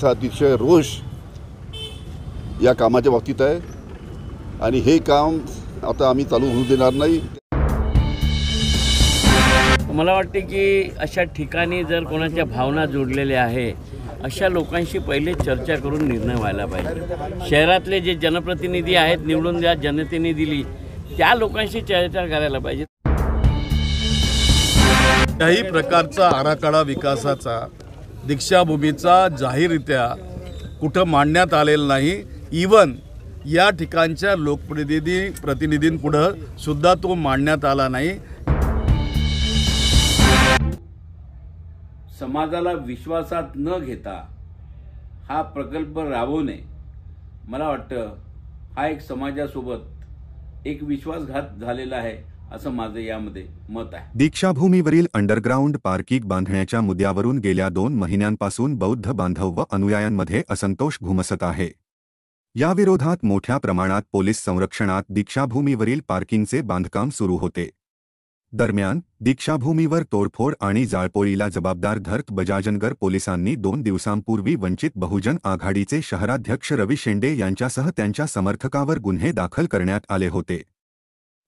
अतिशय रोष या कामाच्या बाबतीत आहे आणि हे काम आता आम्ही चालू होऊ देणार नाही। मला वाटते की अशा ठिकाणी जर कोणाच्या भावना जोडलेल्या आहे अशा लोकांशी पहिले चर्चा करून निर्णय व्हायला पाहिजे। शहरातले जे जनप्रतिनिधी आहेत निवडून ज्या जनतेने दिली त्या लोकांशी चर्चा करायला पाहिजे। काही प्रकारचा आराखडा विकासाचा दीक्षाभूमीचा जाहीररित्या कुठं मांडण्यात आलेला नाही। इवन या ठिकाणच्या प्रतिनिधींपुढे सुद्धा तो मांडण्यात आला नाही। समाजाला विश्वासात न घेता हा प्रकल्प राबवणे मला वाटतं हा एक समाजासोबत एक विश्वासघात झालेला आहे असं माझं यामध्ये मत आहे। दीक्षाभूमीवरील अंडरग्राउंड पार्किंग बांधण्याच्या मुद्द्यावरून गेल्या 2 महिन्यांपासून बौद्ध बांधव व अनुयायांमध्ये असंतोष घुमसत आहे। या विरोधात मोठ्या प्रमाणात पोलीस संरक्षणात दीक्षाभूमीवरील पार्किंगचे बांधकाम सुरू होते। दरम्यान दीक्षाभूमीवर तोडफोड आणि जाळपोळीला जबाबदार धरत बजाजनगर पोलिसांनी 2 दिवसांपूर्वी वंचित बहुजन आघाडीचे शहराध्यक्ष रवी शेंडे यांच्यासह त्यांच्या समर्थकावर गुन्हे दाखल करण्यात आले होते।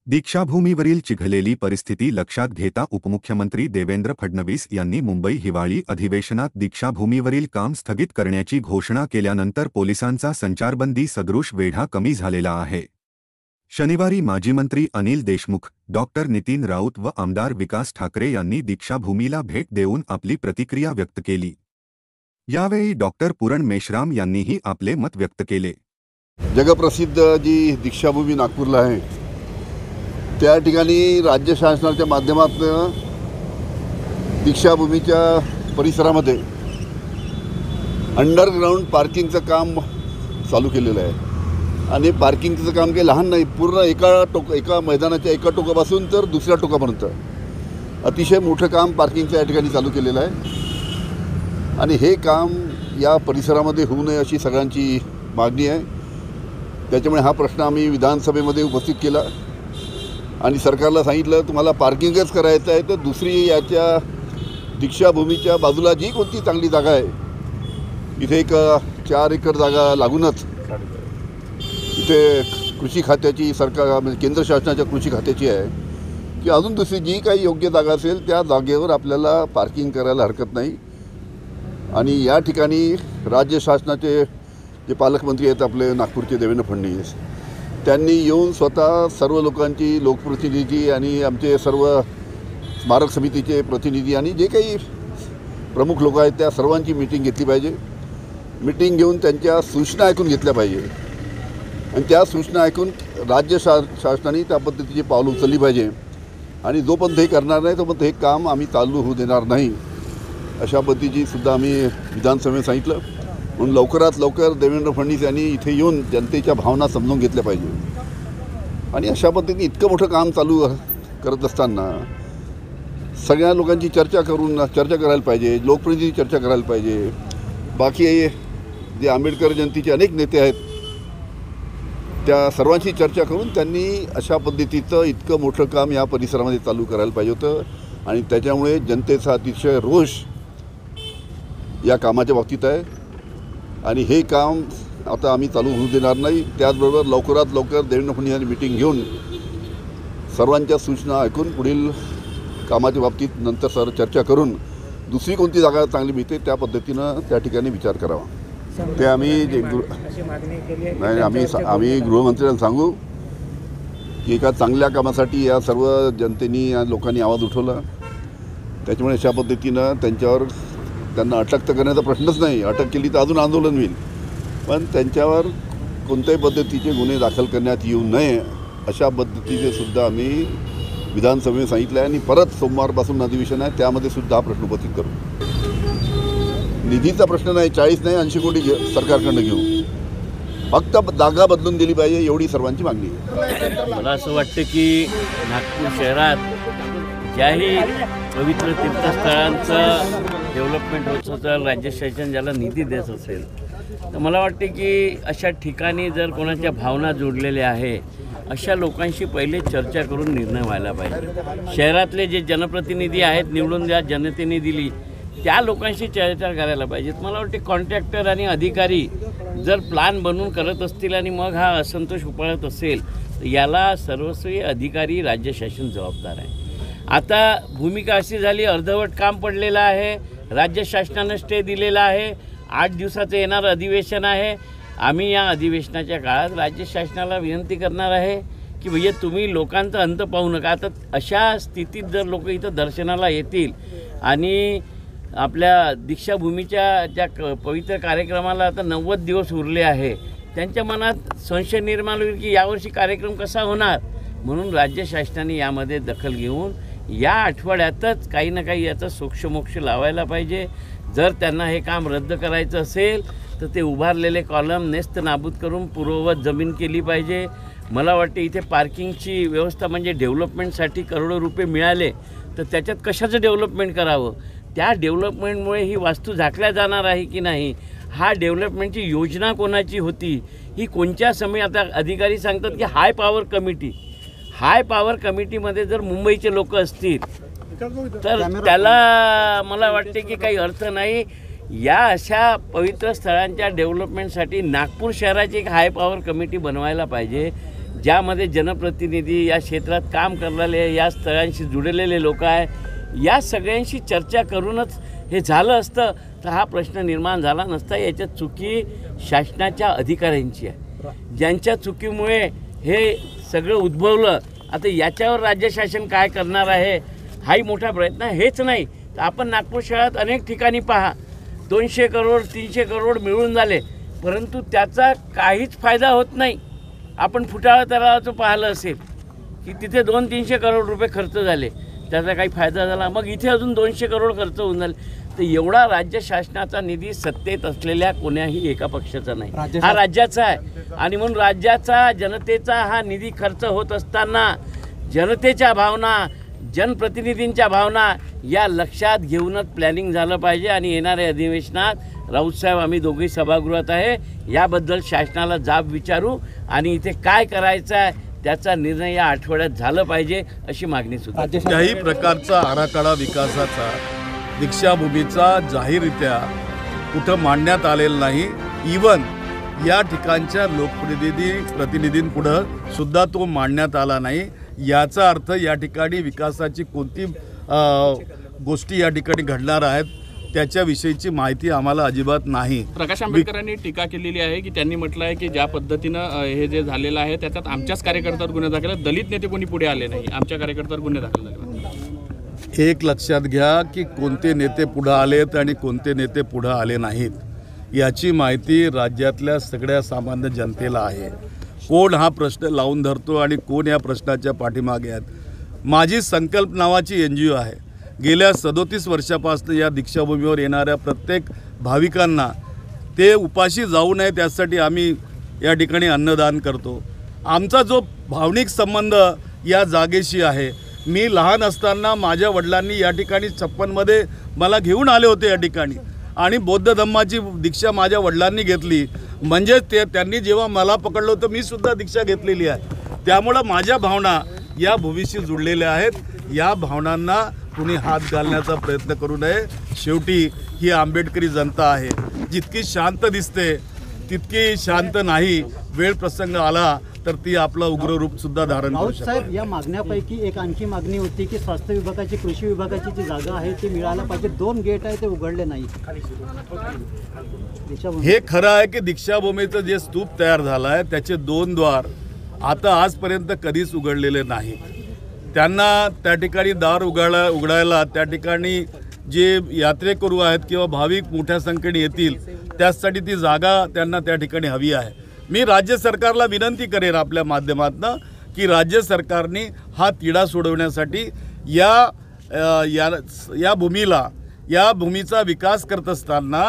दीक्षाभूमीवरील चिघळलेली परिस्थिती लक्षात घेता उपमुख्यमंत्री देवेंद्र फडणवीस यांनी मुंबई हिवाळी अधिवेशनात दीक्षाभूमीवरील काम स्थगित करण्याची घोषणा केल्यानंतर पोलिसांचा संचारबंदी सदृश वेढा कमी झालेला आहे। शनिवारी माजी मंत्री अनिल देशमुख, डॉक्टर नितीन राऊत व आमदार विकास ठाकरे यांनी दीक्षाभूमीला भेट देऊन आपली प्रतिक्रिया व्यक्त केली। यावेळी डॉक्टर पूरण मेश्राम यांनीही आपले मत व्यक्त केले। जगप्रसिद्ध जी दीक्षाभूमी नागपूरला आहे त्या ठिकाणी राज्य शासनाच्या माध्यमातून दीक्षाभूमीच्या परिसरामध्ये अंडरग्राउंड पार्किंगचं काम चालू केलेलं आहे आणि पार्किंगचं काम काही लहान नाही। पूर्ण एका मैदानाच्या एका टोकापासून तर दुसऱ्या टोकापर्यंत अतिशय मोठं काम पार्किंगचं या ठिकाणी चालू केलेलं आहे आणि हे काम या परिसरामध्ये होऊ नये अशी सगळ्यांची मागणी आहे। त्याच्यामुळे हा प्रश्न आम्ही विधानसभेमध्ये उपस्थित केला आणि सरकारला सांगितलं तुम्हाला पार्किंगच करायचं आहे तर दुसरी याच्या दीक्षाभूमीच्या बाजूला जी कोणती चांगली जागा आहे इथे एक 4 एकर जागा लागूनच इथे कृषी खात्याची सरकार म्हणजे केंद्र शासनाच्या कृषी खात्याची आहे की अजून दुसरी जी काही योग्य जागा असेल त्या जागेवर आपल्याला पार्किंग करायला हरकत नाही। आणि या ठिकाणी राज्य शासनाचे जे पालकमंत्री आहेत आपले नागपूरचे देवेंद्र फडणवीस त्यांनी येऊन स्वतः सर्व लोकांची लोकप्रतिनिधी आणि आमचे सर्व स्मारक समितीचे प्रतिनिधी आणि जे काही प्रमुख लोक आहेत त्या सर्वांची मीटिंग घेतली पाहिजे। मीटिंग घेऊन त्यांच्या सूचना ऐकून घेतल्या पाहिजे आणि त्या सूचना ऐकून राज्य शासनाने त्या पद्धतीची पावलं उचलली पाहिजे आणि जोपर्यंत हे करणार नाही तोपर्यंत हे काम आम्ही चालू होऊ देणार नाही अशा पद्धतीची सुद्धा आम्ही विधानसभेत सांगितलं। म्हणून लवकरात लवकर देवेंद्र फडणवीस यांनी इथे येऊन जनतेच्या भावना समजून घेतल्या पाहिजे आणि अशा पद्धतीने इतकं मोठं काम चालू करत असताना सगळ्या लोकांची चर्चा करायला पाहिजे, लोकप्रतिनिधी चर्चा करायला पाहिजे। बाकी जे आंबेडकर जयंतीचे अनेक नेते आहेत त्या सर्वांची चर्चा करून त्यांनी अशा पद्धतीचं इतकं मोठं काम या परिसरामध्ये चालू करायला पाहिजे होतं आणि त्याच्यामुळे जनतेचा अतिशय रोष या कामाच्या बाबतीत आहे आणि हे काम आता आम्ही चालू होऊ देणार नाही। त्याचबरोबर लवकरात लवकर देवेंद्र फडणवीस यांनी मीटिंग घेऊन सर्वांच्या सूचना ऐकून पुढील कामाच्या बाबतीत नंतर चर्चा करून दुसरी कोणती जागा चांगली मिळते त्या पद्धतीनं त्या ठिकाणी विचार करावा। ते आम्ही आम्ही गृहमंत्र्यांना सांगू की एका चांगल्या कामासाठी या सर्व जनतेनी या लोकांनी आवाज उठवला त्याच्यामुळे अशा पद्धतीनं त्यांना अटक तर करण्याचा प्रश्नच नाही। अटक केली तर अजून आंदोलन होईल पण त्यांच्यावर कोणत्याही पद्धतीचे गुन्हे दाखल करण्यात येऊ नये अशा पद्धतीचे सुद्धा आम्ही विधानसभेत सांगितलं आहे आणि परत सोमवारपासून अधिवेशन आहे त्यामध्ये सुद्धा हा प्रश्न उपस्थित करू। निधीचा प्रश्न नाही, 40 नाही 80 कोटी सरकारकडनं घेऊ, फक्त जागा बदलून दिली पाहिजे एवढी सर्वांची मागणी आहे। मला असं वाटतं की नागपूर शहरात ज्याही पवित्र तीर्थस्थळांचं डेव्हलपमेंट होत असेल राज्य शासन ज्याला निधी देत असेल तर मला वाटते की अशा ठिकाणी जर कोणाच्या भावना जोडलेल्या आहे अशा लोकांशी पहिले चर्चा करून निर्णय व्हायला पाहिजे। शहरातले जे जनप्रतिनिधी आहेत निवडून ज्या जनतेने दिली त्या लोकांशी चर्चा करायला पाहिजेत. मला वाटते कॉन्ट्रॅक्टर आणि अधिकारी जर प्लॅन बनवून करत असतील आणि मग हा असंतोष उफाळत असेल तर याला सर्वस्वी अधिकारी राज्य शासन जबाबदार आहे. आता भूमिका अशी झाली, अर्धवट काम पडलेलं आहे, राज्य शासनानं स्टे दिलेला आहे, 8 दिवसाचं येणारं अधिवेशन आहे. आम्ही या अधिवेशनाच्या काळात राज्य शासनाला विनंती करणार आहे की भैया तुम्ही लोकांचा अंत पाहू नका. आता अशा स्थितीत जर लोक इथं दर्शनाला येतील आणि आपल्या दीक्षाभूमीच्या ज्या पवित्र कार्यक्रमाला आता 90 दिवस उरले आहे, त्यांच्या मनात संशय निर्माण होईल की यावर्षी कार्यक्रम कसा होणार. म्हणून राज्य शासनाने यामध्ये दखल घेऊन या आठवड्यातच काही ना काही याचा सोक्षमोक्ष लावायला पाहिजे. जर त्यांना हे काम रद्द करायचं असेल तर ते उभारलेले कॉलम नेस्त नाबूद करून पूर्ववत जमीन केली पाहिजे. मला वाटते इथे पार्किंगची व्यवस्था म्हणजे डेव्हलपमेंटसाठी करोडो रुपये मिळाले तर त्याच्यात कशाचं डेव्हलपमेंट करावं. त्या डेव्हलपमेंटमुळे ही वास्तू झाकल्या जाणार आहे की नाही, हा डेव्हलपमेंटची योजना कोणाची होती, ही कोणत्या समय. आता अधिकारी सांगतात की हाय पॉवर कमिटीमध्ये जर मुंबईचे लोक असतील तर त्याला मला वाटते की काही अर्थ नाही. या अशा पवित्र स्थळांच्या डेव्हलपमेंटसाठी नागपूर शहराची एक हाय पॉवर कमिटी बनवायला पाहिजे, ज्यामध्ये जनप्रतिनिधी, या क्षेत्रात काम करणारे, या स्थळांशी जुळलेले लोक आहे, या सगळ्यांशी चर्चा करूनच हे झालं असतं तर हा प्रश्न निर्माण झाला नसता. याच्यात चुकी शासनाच्या अधिकाऱ्यांची आहे, ज्यांच्या चुकीमुळे हे सगळं उद्भवलं. आता याच्यावर राज्य शासन काय करणार आहे हाही मोठा प्रयत्न. हेच नाही तर आपण नागपूर शहरात अनेक ठिकाणी पहा 200 करोड 300 करोड मिळून झाले, परंतु त्याचा काहीच फायदा होत नाही. आपण फुटाळा तलावाचं पाहिलं असेल की तिथे 200-300 करोड रुपये खर्च झाले, त्याचा काही फायदा झाला. मग इथे अजून 200 करोड खर्च होऊन झाले. तर एवढा राज्य शासनाचा निधी सत्तेत असलेल्या कोण्याही एका पक्षाचा नाही, हा राज्याचा आहे. आणि म्हणून राज्याचा, जनतेचा हा निधी खर्च होत असताना जनतेच्या भावना, जनप्रतिनिधींच्या भावना या लक्षात घेऊनच प्लॅनिंग झालं पाहिजे. आणि येणाऱ्या अधिवेशनात राऊतसाहेब आम्ही दोघेही सभागृहात आहे, याबद्दल शासनाला जाब विचारू आणि इथे काय करायचं आहे त्याचा निर्णय या आठवड्यात झालं पाहिजे अशी मागणी सुद्धा. त्याही प्रकारचा आराखडा विकासाचा दीक्षाभूमीचा जाहीररित्या कुठं मांडण्यात आलेला नाही. इवन या ठिकाणच्या प्रतिनिधींपुढं सुद्धा तो मांडण्यात आला नाही. याचा अर्थ या ठिकाणी विकासाची कोणती गोष्टी या ठिकाणी घडणार आहेत त्याच्याविषयीची माहिती आम्हाला अजिबात नाही. प्रकाश आंबेडकरांनी टीका केलेली आहे की त्यांनी म्हटलं आहे की ज्या पद्धतीनं हे जे झालेलं आहे त्याच्यात आमच्याच कार्यकर्त्यावर गुन्हे दाखल, दलित नेते कोणी पुढे आले नाही, आमच्या कार्यकर्त्यावर गुन्हे दाखल झाले. एक लक्षात घ्या की कोणते नेते पुढं आलेत आणि कोणते नेते पुढं आले नाहीत याची माहिती राज्यातल्या सगळ्या सामान्य जनतेला आहे. कोण हा प्रश्न लावून धरतो आणि कोण या प्रश्नाच्या पाठीमागे आहेत. माझी संकल्प नावाची NGO आहे. गेल्या 37 वर्षापासून या दीक्षाभूमीवर येणाऱ्या प्रत्येक भाविकांना ते उपाशी जाऊ नये त्यासाठी आम्ही या ठिकाणी अन्नदान करतो. आमचा जो भावनिक संबंध या जागेशी आहे, मी लहान असताना माझ्या वडिलांनी या ठिकाणी 56मध्ये मला घेऊन आले होते या ठिकाणी आणि बौद्ध धम्माची दीक्षा माझ्या वडिलांनी घेतली. म्हणजे त्यांनी जेव्हा मला पकडलं होतं मी सुद्धा दीक्षा घेतलेली आहे. त्यामुळं माझ्या भावना या भूमीशी जुळलेल्या आहेत. या भावनांना कुणी हात घालण्याचा प्रयत्न करू नये. शेवटी ही आंबेडकरी जनता आहे, जितकी शांत दिसते तितकी शांत नाही. वेळ प्रसंग आला तर ती आपलं उग्र रूप सुद्धा धारण करू शकते. साहेब, या मागण्यापैकी एक आणखी मागणी होती की स्वास्थ्य विभागाची, कृषी विभागाची जी जागा आहे ती मिळायला पाहिजे. 2 गेट आहे ते उघडले नाही. हे खरं आहे की दीक्षाभूमीचं जे स्तूप तयार झालं आहे त्याचे 2 द्वार आता आजपर्यंत कधीच उघडलेले नाहीत. त्यांना त्या ठिकाणी दार उघडायला त्या ठिकाणी जे यात्रेकरू आहेत किंवा भाविक मोठ्या संख्येने येतील त्यासाठी ती जागा त्यांना त्या ठिकाणी हवी आहे. मी राज्य सरकारला विनंती करेन आपल्या माध्यमातून की राज्य सरकारने हा तिढा सोडवण्यासाठी या भूमीचा विकास करत असताना,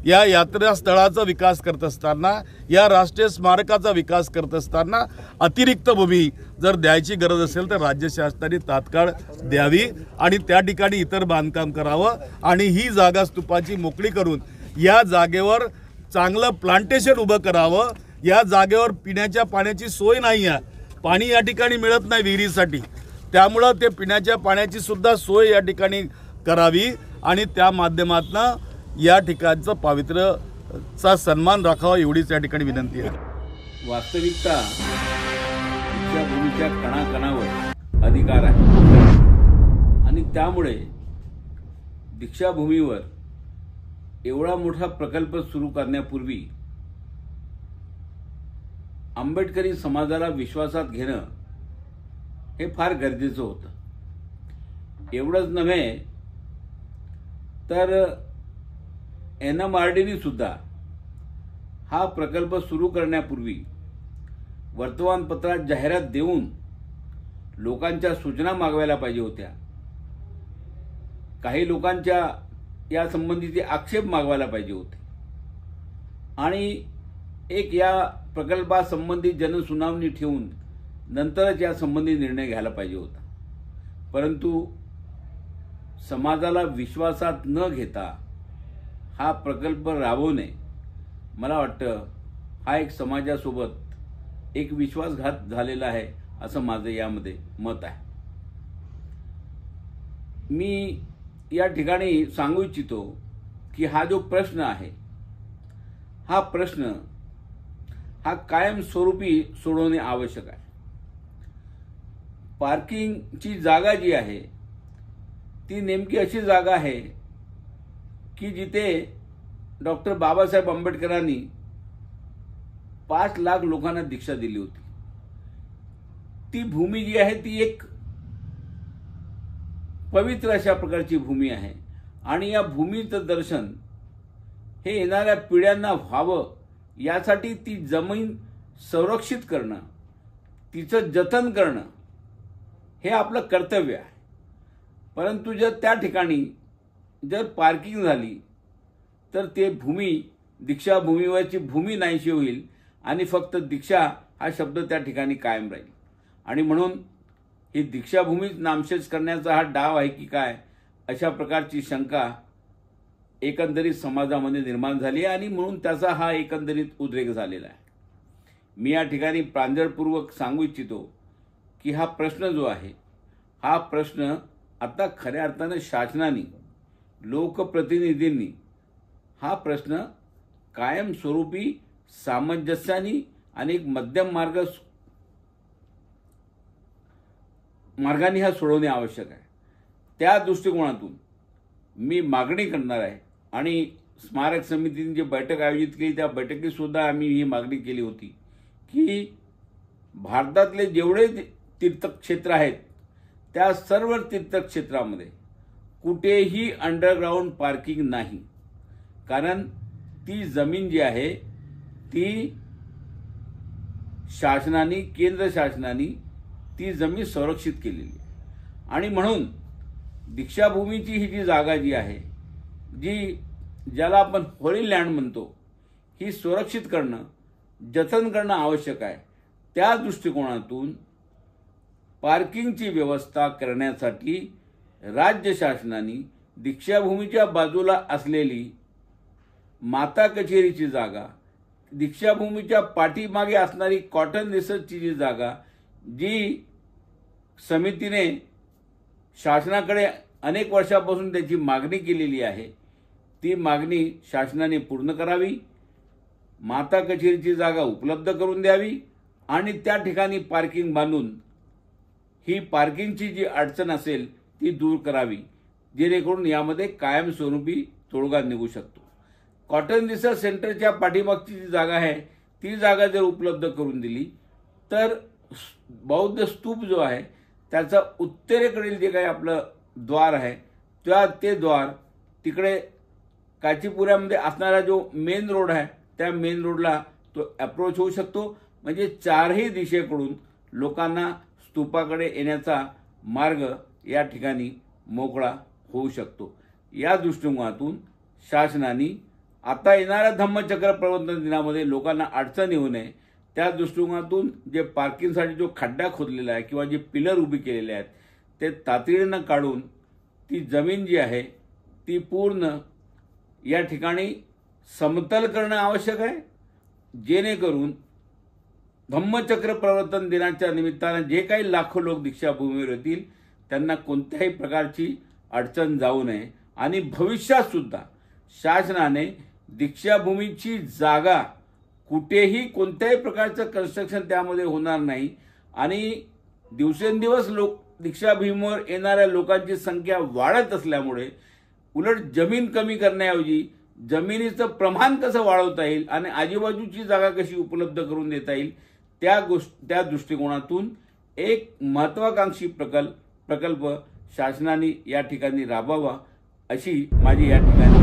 या यात्रास्थळाचा विकास करत असताना, या राष्ट्रीय स्मारकाचा विकास करत असताना अतिरिक्त भूमी जर द्यायची गरज असेल तर राज्य शासनाने तात्काळ द्यावी आणि त्या ठिकाणी इतर बांधकाम करावं आणि ही जागा स्तूपाची मोकळी करून या जागेवर चांगलं प्लांटेशन उभं करावं. या जागेवर पिण्याच्या पाण्याची सोय नाही आहे, पाणी या ठिकाणी मिळत नाही विहिरीसाठी, त्यामुळं ते पिण्याच्या पाण्याची सुद्धा सोय या ठिकाणी करावी आणि त्या माध्यमातून या ठिकाणचं पावित्र्यचा सन्मान राखावा एवढीच या ठिकाणी विनंती आहे. वास्तविकता दीक्षाभूमीच्या कणाकणावर अधिकार आहे आणि त्यामुळे दीक्षाभूमीवर एवढा मोठा प्रकल्प सुरू करण्यापूर्वी आंबेडकरी समाजाला विश्वासात घेणं हे फार गरजेचं होतं. एवढंच नव्हे तर NMRDने सुद्धा हा प्रकल्प सुरू करण्यापूर्वी वर्तमानपत्रात जाहिरात देऊन लोकांच्या सूचना मागवायला पाहिजे होत्या. काही लोकांच्या या संबंधीचे आक्षेप मागवायला पाहिजे होते आणि एक या प्रकल्पासंबंधी जनसुनावणी ठेवून नंतरच या संबंधी निर्णय घ्यायला पाहिजे होता. परंतु समाजाला विश्वासात न घेता हा प्रकल्प राबवणे मला वाटतं हा एक समाजासोबत एक विश्वासघात झालेला आहे असं माझं यामध्ये मत आहे. मी या ठिकाणी सांगू इच्छितो की हा जो प्रश्न आहे हा प्रश्न हा कायमस्वरूपी सोडवणे आवश्यक आहे. पार्किंगची जागा जी आहे ती नेमकी अशी जागा आहे की जिथे डॉक्टर बाबासाहेब आंबेडकरांनी 5 लाख लोकांना दीक्षा दिली होती. ती भूमी जी आहे ती एक पवित्र अशा प्रकारची भूमी आहे आणि या भूमीचं दर्शन हे येणाऱ्या पिढ्यांना व्हावं यासाठी ती जमीन संरक्षित करणं, तिचं जतन करणं हे आपलं कर्तव्य आहे. परंतु जर त्या ठिकाणी जर पार्किंग झाली तर ते भूमी दीक्षाभूमीवरची भूमी नाहीशी होईल आणि फक्त दीक्षा हा शब्द त्या ठिकाणी कायम राहील. आणि म्हणून ही दीक्षाभूमीच नामशेष करण्याचा हा डाव आहे की काय अशा प्रकारची शंका एकंदरीत समाजामध्ये निर्माण झाली आहे आणि म्हणून त्याचा हा एकंदरीत उद्रेक झालेला आहे. मी या ठिकाणी प्रांजळपूर्वक सांगू इच्छितो की हा प्रश्न जो आहे हा प्रश्न आता खऱ्या अर्थानं शासनाने लोकप्रतिनिधींनी हा प्रश्न कायमस्वरूपी सामंजस्याने आणि एक मध्यम मार्गाने हा सोडवणे आवश्यक आहे. त्या दृष्टिकोनातून मी मागणी करणार आहे आणि स्मारक समितीने जी बैठक आयोजित केली त्या बैठकीत सुद्धा आम्ही ही मागणी केली होती की भारतातले जेवढे तीर्थक्षेत्र आहेत त्या सर्व तीर्थक्षेत्रामध्ये कुठेही अंडरग्राऊंड पार्किंग नाही. कारण ती जमीन जी आहे ती शासनाने केंद्र शासनाने ती जमीन संरक्षित केलेली आहे आणि म्हणून दीक्षाभूमीची ही जी जागा जी आहे ज्याला आपण होली लँड म्हणतो ही सुरक्षित करणं जतन करणं आवश्यक आहे. त्या दृष्टिकोनातून पार्किंगची व्यवस्था करण्यासाठी राज्य शासनाने दीक्षाभूमीच्या बाजूला असलेली माता कचेरीची जागा, दीक्षाभूमीच्या पाठीमागे असणारी कॉटन रिसर्चची जी जागा जी समितीने शासनाकडे अनेक वर्षापासून त्याची मागणी केलेली आहे ती मागणी शासनाने पूर्ण करावी. माता कचेरीची जागा उपलब्ध करून द्यावी आणि त्या ठिकाणी पार्किंग बांधून ही पार्किंगची जी अडचण असेल ती दूर करावी जेणेकरून यामध्ये कायमस्वरूपी तोडगा निघू शकतो. कॉटन रिसर्च सेंटरच्या पाठीमागची जी जागा आहे ती जागा जर उपलब्ध करून दिली तर बौद्ध स्तूप जो आहे त्याचा उत्तरेकडील जे काही आपलं द्वार आहे ते द्वार तिकडे काचीपुऱ्यामध्ये असणारा जो मेन रोड आहे त्या मेन रोडला तो अप्रोच होऊ शकतो. म्हणजे चारही दिशेकडून लोकांना स्तूपाकडे येण्याचा मार्ग या ठिकाणी मोकळा होऊ शकतो. या दृष्टिकोनातून शासनाने आता येणाऱ्या धम्मचक्र प्रवर्तन दिनामध्ये लोकांना अडचण येऊ नये त्या दृष्टिकोनातून जे पार्किंगसाठी जो खड्डा खोदलेला आहे किंवा जे पिलर उभी केलेले आहेत ते तातडीनं काढून ती जमीन जी आहे ती पूर्ण या ठिकाणी समतल करणं आवश्यक आहे जेणेकरून धम्मचक्र प्रवर्तन दिनाच्या निमित्तानं जे काही लाखो लोक दीक्षाभूमीवर येतील त्यांना कोणत्याही प्रकारची अडचण जाऊ नये आणि भविष्यात सुद्धा शासनाने दीक्षाभूमीची जागा कुठेही कोणत्याही प्रकारचं कन्स्ट्रक्शन त्यामध्ये होणार नाही आणि दिवसेंदिवस दीक्षाभूमीवर येणाऱ्या लोकांची संख्या वाढत असल्यामुळे उलट जमीन कमी करण्याऐवजी जमिनीचं प्रमाण कसं वाढवता येईल आणि आजूबाजूची जागा कशी उपलब्ध करून देता येईल त्या दृष्टिकोनातून एक महत्वाकांक्षी प्रकल्प शासनाने या ठिकाणी राबवावा अशी माझी या ठिकाणी